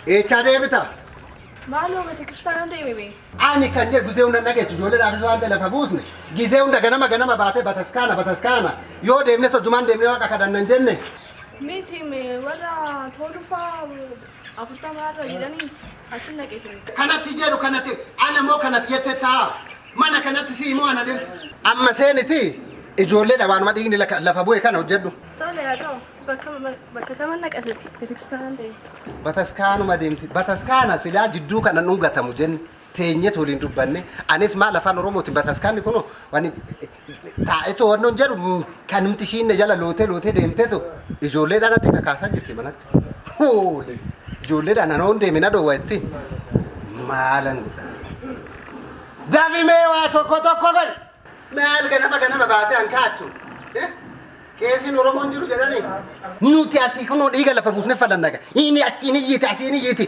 Eechadee bitaa. Maaloo gati kristaan deeme bee. Ani kan jedhu gizee hunda nageetu ijoollee dhaabisuu waan lafa buusne gizee hunda ganama baatee bataskaana yoo deemne sojumaan deemnee waaqa kadhannan jenne. Miti warra tolufaa afurtamaarra jedhanii achi naqee ture. Kanatti jedhu kanatti ana moo kanatti jette taa mana kanatti si immoo ana dirsi. Amma seeniti ijoollee dhabaanuma dhiigni lafa bu'e kana hojjedhu. Tole yaa ta'u bakka kama naqasati kristaan deeme. Bataskaanuma deemti bataskaana silaa jidduu kana dhungatamu jenne. Teenyet waliin dubbanne anis maal afaan Oromootiin bataskaanni kun wani taa'etu wannoon jedhu kan nuti shiinne jala lootee deemteetu ijoolleedhaan atti kakaasaa jirti manatti. Hoole ijoolleedhaan anoon deemina dhoowwa itti maalan godha. Daafimee waa tokko godhe maal ganama baatee hankaattu. Keessiin Oromoon jiru jedhanii nuti asii kunoo dhiiga lafa buusne falannaga inni achiin iyyiiti asiin iyyiiti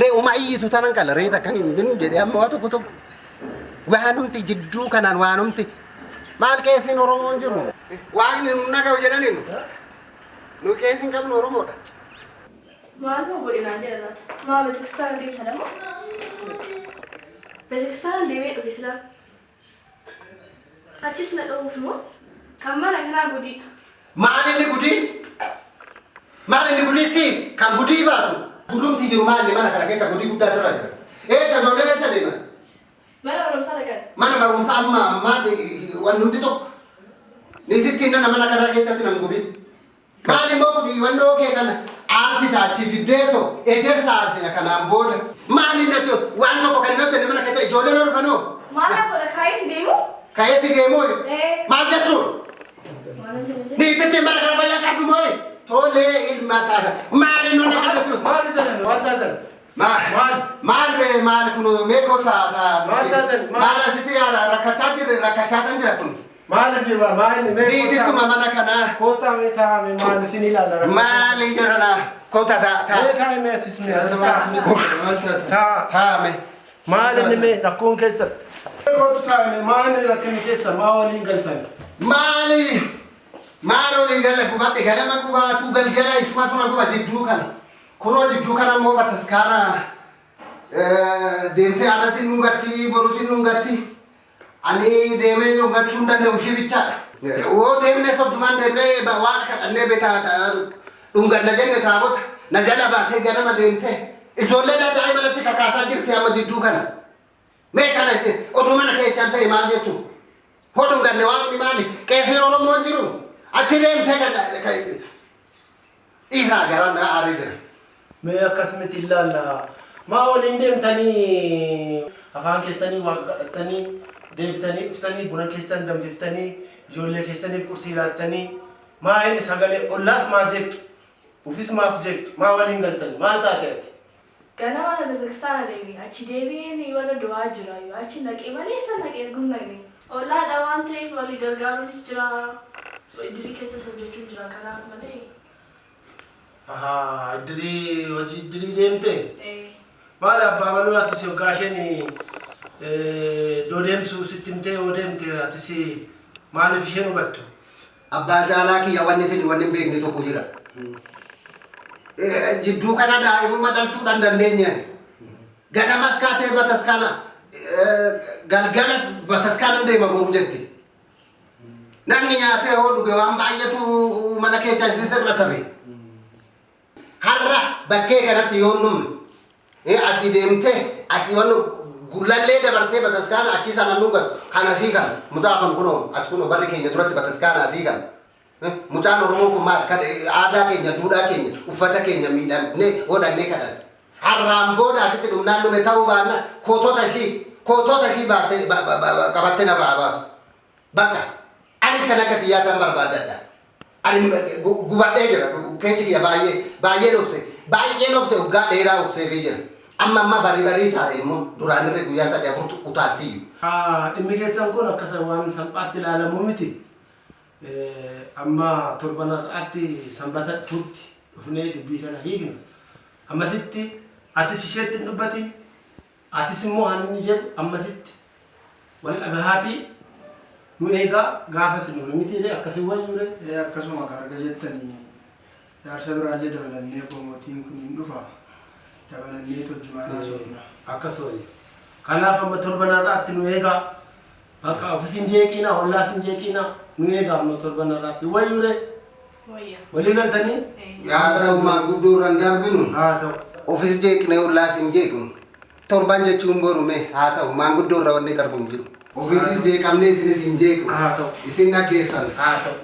re'uma iyyiitu tanan qala reeta kan hin jedhee amma waa tokko waanumti jidduu kanaan waanumti maal keessiin Oromoon jiru waaqni nu naga'u jedhanii nu keessiin qabnu Oromoodha. Maal moo godhinaan jedhan maa betekristaan deemta dama betekristaan deemee dhufe silaa achis na dha'uuf moo kan mana kanaa gudii. Maal inni gudii si kan gudii baatu gudumti jiru maal mana kana keessa gudii guddaa sirraa jira. Ijoolleen eessa deema? Mana barumsaa dhaqan. Mana barumsaa amma waan nuti tokko niititti nana mana kanaa keessatti nan gubii. Maal immoo gudii wannoo kee kana aarsi taachi fiddeeto ejersa aarsina kanaan booda maal inni waan tokko kan inni mana keessa ijoolleen orfanoo. Maal godha kaayesi deemu? Kaayesi deemu maal jechuun? Niititti mana kana fayyaa qabdu moo'e tolee ilma taata maal inni hunda qabatu. Maal isaanii waan taatan? Maal kun meeqoo taata? Maal taatan? Maal asitti rakkachaa jira kun? Maaliif maal niitittuma mana kanaa. Kota mee taa'ame maal isin ilaala? Maali jirana kota ta'a. Mee taa'ame atis mee taa'ame. Maal inni mee rakkoon keessa? Kota taa'ame maal inni rakkoon keessa maa waliin galtan? Maal waliin galle gubadhe ganama gubaatu galgala isuma tuna guba jidduu kana. Kunoo jidduu kana immoo bataskaana deemtee adasin nungatti borusin nungatti. Ani deemee dhungachuu hin danda'u ishee bichaadha. Yoo deemnee sochumaan deemnee waaqa kadhannee beekaa dhunganna jenne taabota na jala baatee ganama deemtee ijoollee danda'ee malatti kakaasaa jirti amma jidduu kana. Mee kana isin oduu mana keessaan ta'e maal jettu? Hoo dhunganne waaqni maali? Qeessiin Oromoon jiru achi deemtee isaa garaan aarii jira. Mee akkasumatti ilaalla. Maa waliin deemtanii afaan keessanii waaqa kadhattanii deebitanii dhuftanii buna keessan danfiftanii ijoollee keessaniif qursii laattanii maa inni sagalee ollaas maa jeektu ufis maaf jeektu maa waliin galtanii maal taateeti? Ganama na betekristaan deemi achi deebiin warra du'aa jira achi naqee maleessa naqee gunnaqne ollaadha waan ta'eef walii gargaaruunis jira idirii keessa hojjechuun jira kanaaf malee. Idirii hojii idirii deemte? Maal abbaa baluu atis yookaan isheen dodeemsu sittimtee yoo deemte atis maaliif isheen hubattu? Abbaa jaalaa kiyya wanni isin wanni beekni tokko jira. Jidduu kana daa'imummaa dhalchuudhaan dandeenyaan ganamas kaatee bataskaana galgalas bataskaana deema boruu jetti. Namni nyaatee yoo dhuge waan baay'atu mana keessa isin sirratame. Har'a bakkee kanatti yoo numne asii deemtee asii waan gullallee dabartee bataskaana achi sana nuga kan asii kan mucaa kan kunoo as kunoo barri keenya duratti bataskaana asii kan mucaan Oromoo kun maal kan aadaa keenya duudhaa keenya uffata keenya miidhamne hodhannee kadhan har'aan booda asitti dhumnaan dhume ta'uu baanna kootota ishii baattee qabattee narraa baatu bakka anis kan akka xiyyaatan barbaadadha ani gubadhee jira keechi kiyya baay'ee dhokse waggaa dheeraa dhokseefii jira. Amma barii taa'e immoo duraan irra guyyaa sadii afurtu utaattiyyuu. Dhimmi keessan kun akkasa waan salphaatti ilaalamu miti. Amma torban har'aatti sanbata dhufutti dhufnee dubbii kana hiikna. Ammasitti atis isheetti hin dubbatin atis immoo hanni jedhu ammasitti wal dhagahaatii nu eegaa gaafa sinu miti akkasii wayyu akkasuma arga jettanii jaarsa biraallee dabalannee qomootiin kun hin dhufa. dabalannee hojjumaanaa soofna. Akkasuma. Kanaaf amma torbanarraatti nu eegaa. Bakka ofiisin jeeqiina, hollaasin jeeqiina nu eegaa amma torbanarraatti. Wayyure. Wayya. Walii galtanii? Yaa ta'u maanguddoo irraan darbinu. Haa ta'u. Ofis jeeqnee hollaasin jeeqnu. Torban jechuun borume haa ta'u maanguddoo irra wanni darbu hin jiru. Ofiifis jeeqamnee isinis hin jeeqnu. Haa ta'u. Isin dhaggeeffan. Haa ta'u.